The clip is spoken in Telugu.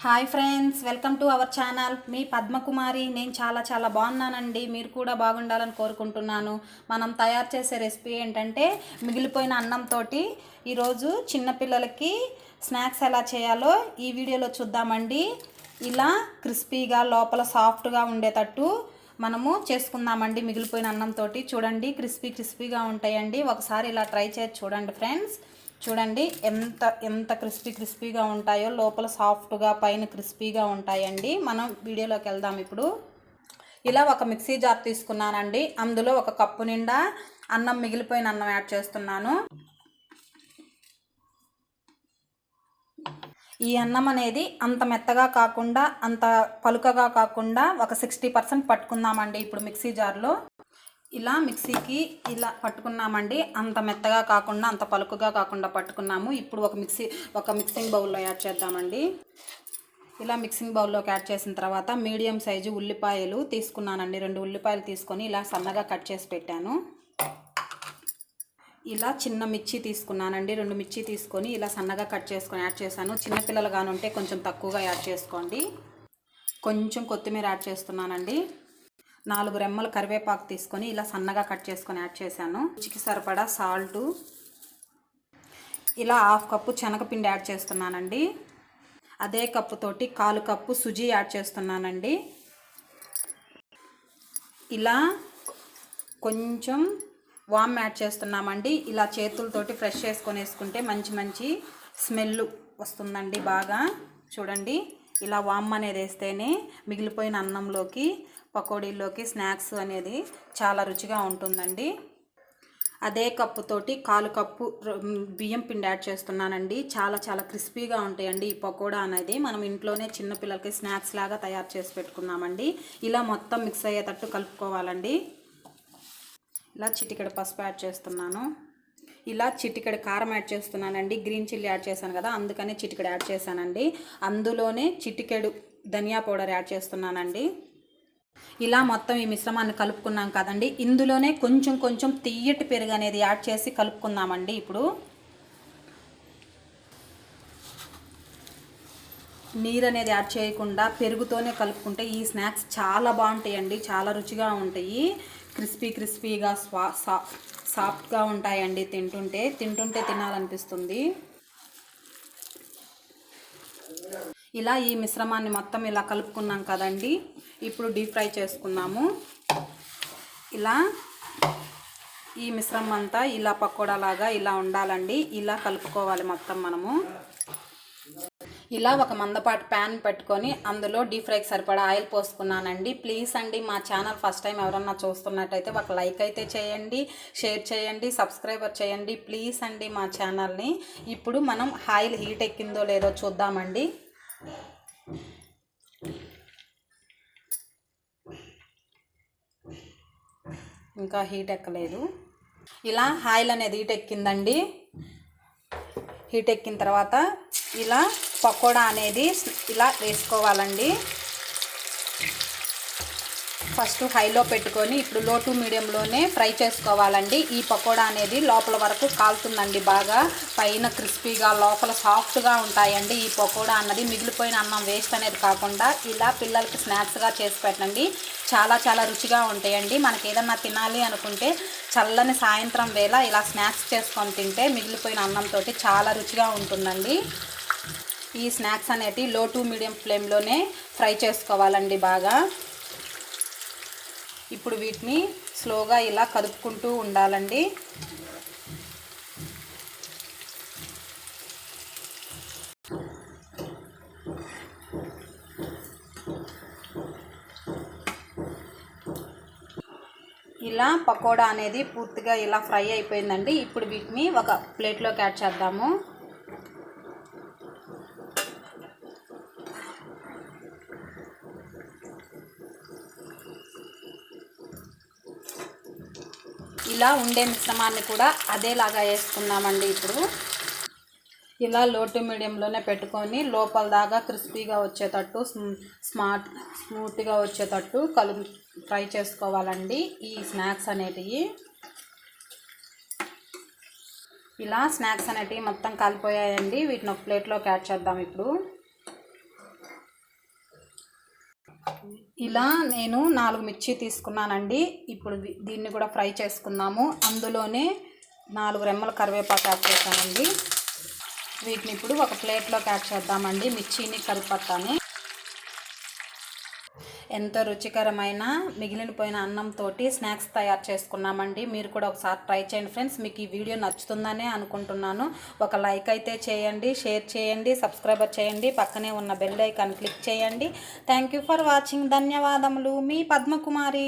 Hi friends, welcome to our channel. మీ పద్మకుమారి. నేను చాలా బాగున్నానండి. మీరు కూడా బాగుండాలని కోరుకుంటున్నాను. మనం తయారు చేసే రెసిపీ ఏంటంటే మిగిలిపోయిన అన్నంతో ఈరోజు చిన్నపిల్లలకి స్నాక్స్ ఎలా చేయాలో ఈ వీడియోలో చూద్దామండి. ఇలా క్రిస్పీగా లోపల సాఫ్ట్గా ఉండేటట్టు మనము చేసుకుందామండి. మిగిలిపోయిన అన్నంతో చూడండి, క్రిస్పీగా ఉంటాయండి. ఒకసారి ఇలా ట్రై చేసి చూడండి ఫ్రెండ్స్. చూడండి ఎంత క్రిస్పీగా ఉంటాయో, లోపల సాఫ్ట్గా పైన క్రిస్పీగా ఉంటాయండి. మనం వీడియోలోకి వెళ్దాం. ఇప్పుడు ఇలా ఒక మిక్సీ జార్ తీసుకున్నానండి. అందులో ఒక కప్పు నిండా మిగిలిపోయిన అన్నం యాడ్ చేస్తున్నాను. ఈ అన్నం అనేది అంత మెత్తగా కాకుండా అంత పలుకగా కాకుండా ఒక 60% పట్టుకుందామండి. ఇప్పుడు మిక్సీ జార్లో ఇలా మిక్సీకి ఇలా పట్టుకున్నామండి. అంత మెత్తగా కాకుండా అంత పలుకుగా కాకుండా పట్టుకున్నాము. ఇప్పుడు ఒక మిక్సింగ్ బౌల్లో యాడ్ చేద్దామండి. ఇలా మిక్సింగ్ బౌల్లోకి యాడ్ చేసిన తర్వాత మీడియం సైజు ఉల్లిపాయలు తీసుకున్నానండి. 2 ఉల్లిపాయలు తీసుకొని ఇలా సన్నగా కట్ చేసి పెట్టాను. ఇలా చిన్న మిర్చి తీసుకున్నానండి. 2 మిర్చి తీసుకొని ఇలా సన్నగా కట్ చేసుకొని యాడ్ చేశాను. చిన్నపిల్లలు కానుంటే కొంచెం తక్కువగా యాడ్ చేసుకోండి. కొంచెం కొత్తిమీర యాడ్ చేస్తున్నానండి. 4 రెమ్మలు కరివేపాకు తీసుకొని ఇలా సన్నగా కట్ చేసుకొని యాడ్ చేశాను. రుచికి సరిపడా సాల్టు, ఇలా 1/2 కప్పు శనగపిండి యాడ్ చేస్తున్నానండి. అదే కప్పుతోటి 1/4 కప్పు సుజీ యాడ్ చేస్తున్నానండి. ఇలా కొంచెం వామ్ యాడ్ చేస్తున్నామండి. ఇలా చేతులతోటి ఫ్రెష్ చేసుకొని వేసుకుంటే మంచి స్మెల్ వస్తుందండి బాగా. చూడండి, ఇలా వామ్ అనేది వేస్తేనే మిగిలిపోయిన అన్నంలోకి, పకోడీల్లోకి, స్నాక్స్ అనేది చాలా రుచిగా ఉంటుందండి. అదే కప్పుతోటి 1/4 కప్పు బియ్యం పిండి యాడ్ చేస్తున్నానండి. చాలా క్రిస్పీగా ఉంటాయండి ఈ పకోడా అనేది. మనం ఇంట్లోనే చిన్నపిల్లలకి స్నాక్స్ లాగా తయారు చేసి పెట్టుకున్నామండి. ఇలా మొత్తం మిక్స్ అయ్యేటట్టు కలుపుకోవాలండి. ఇలా చిటికెడు పసుపు యాడ్ చేస్తున్నాను. ఇలా చిటికెడు కారం యాడ్ చేస్తున్నానండి. గ్రీన్ చిల్లీ యాడ్ చేశాను కదా, అందుకని చిటికెడు యాడ్ చేశానండి. అందులోనే చిటికెడు ధనియా పౌడర్ యాడ్ చేస్తున్నానండి. ఇలా మొత్తం ఈ మిశ్రమాన్ని కలుపుకున్నాం కదండి. ఇందులోనే కొంచెం తియ్యటి పెరుగు అనేది యాడ్ చేసి కలుపుకుందామండి. ఇప్పుడు నీరు అనేది యాడ్ చేయకుండా పెరుగుతోనే కలుపుకుంటే ఈ స్నాక్స్ చాలా బాగుంటాయండి. చాలా రుచిగా ఉంటాయి. క్రిస్పీగా సాఫ్ట్గా ఉంటాయండి. తింటుంటే తినాలనిపిస్తుంది. ఇలా ఈ మిశ్రమాన్ని మొత్తం ఇలా కలుపుకున్నాం కదండి. ఇప్పుడు డీప్ ఫ్రై చేసుకున్నాము. ఇలా ఈ మిశ్రమం అంతా ఇలా పకోడా లాగా ఇలా ఉండాలండి. ఇలా కలుపుకోవాలి మొత్తం మనము. ఇలా ఒక మందపాటి ప్యాన్ పెట్టుకొని అందులో డీప్ ఫ్రైకి సరిపడా ఆయిల్ పోసుకున్నానండి. ప్లీజ్ అండి, మా ఛానల్ ఫస్ట్ టైం ఎవరన్నా చూస్తున్నట్టయితే ఒక లైక్ అయితే చేయండి, షేర్ చేయండి, సబ్స్క్రైబర్ చేయండి ప్లీజ్ అండి మా ఛానల్ని. ఇప్పుడు మనం ఆయిల్ హీట్ ఎక్కిందో లేదో చూద్దామండి. ఇంకా హీట్ ఎక్కలేదు. ఇలా ఆయిల్ అనేది హీట్ ఎక్కిందండి. హీట్ ఎక్కిన తర్వాత ఇలా పకోడా అనేది ఇలా వేసుకోవాలండి. ఫస్ట్ హైలో పెట్టుకొని ఇప్పుడు లో టు మీడియంలోనే ఫ్రై చేసుకోవాలండి. ఈ పకోడా అనేది లోపల వరకు కాలుతుందండి బాగా. పైన క్రిస్పీగా లోపల సాఫ్ట్గా ఉంటాయండి. ఈ పకోడా అన్నది మిగిలిపోయిన అన్నం వేస్ట్ అనేది కాకుండా ఇలా పిల్లలకి స్నాక్స్గా చేసి పెట్టండి. చాలా రుచిగా ఉంటాయండి. మనకి ఏదన్నా తినాలి అనుకుంటే చల్లని సాయంత్రం వేళ ఇలా స్నాక్స్ చేసుకొని తింటే మిగిలిపోయిన అన్నంతో చాలా రుచిగా ఉంటుందండి. ఈ స్నాక్స్ అనేవి లో టు మీడియం ఫ్లేమ్లోనే ఫ్రై చేసుకోవాలండి బాగా. ఇప్పుడు వీటిని స్లోగా ఇలా కదుపుకుంటూ ఉండాలండి. ఇలా పకోడా అనేది పూర్తిగా ఇలా ఫ్రై అయిపోయిందండి. ఇప్పుడు వీటిని ఒక ప్లేట్లోకి యాడ్ చేద్దాము. ఇలా ఉండే మిశ్రమాన్ని కూడా అదేలాగా వేసుకున్నామండి. ఇప్పుడు ఇలా లో టు మీడియంలోనే పెట్టుకొని లోపల దాకా క్రిస్పీగా వచ్చేటట్టు, స్మూత్గా వచ్చేటట్టు ఫ్రై చేసుకోవాలండి ఈ స్నాక్స్ అనేటివి. ఇలా స్నాక్స్ అనేటివి మొత్తం కాలిపోయాయండి. వీటిని ఒక ప్లేట్లోకి యాడ్ చేద్దాం ఇప్పుడు. ఇలా నేను 4 మిర్చి తీసుకున్నానండి. ఇప్పుడు దీన్ని కూడా ఫ్రై చేసుకుందాము. అందులోనే 4 రెమ్మల కరివేపాకు యాడ్ చేశానండి. వీటిని ఇప్పుడు ఒక ప్లేట్లోకి యాడ్ చేద్దామండి. మిర్చిని కరివేపాకుని ఎంతో రుచికరమైన మిగిలిపోయిన అన్నంతో స్నాక్స్ తయారు చేసుకున్నామండి. మీరు కూడా ఒకసారి ట్రై చేయండి ఫ్రెండ్స్. మీకు ఈ వీడియో నచ్చుతుందనే అనుకుంటున్నాను. ఒక లైక్ అయితే చేయండి, షేర్ చేయండి, సబ్స్క్రైబర్ చేయండి, పక్కనే ఉన్న బెల్ ఐకాన్ క్లిక్ చేయండి. Thank you for watching. ధన్యవాదములు. మీ పద్మకుమారి.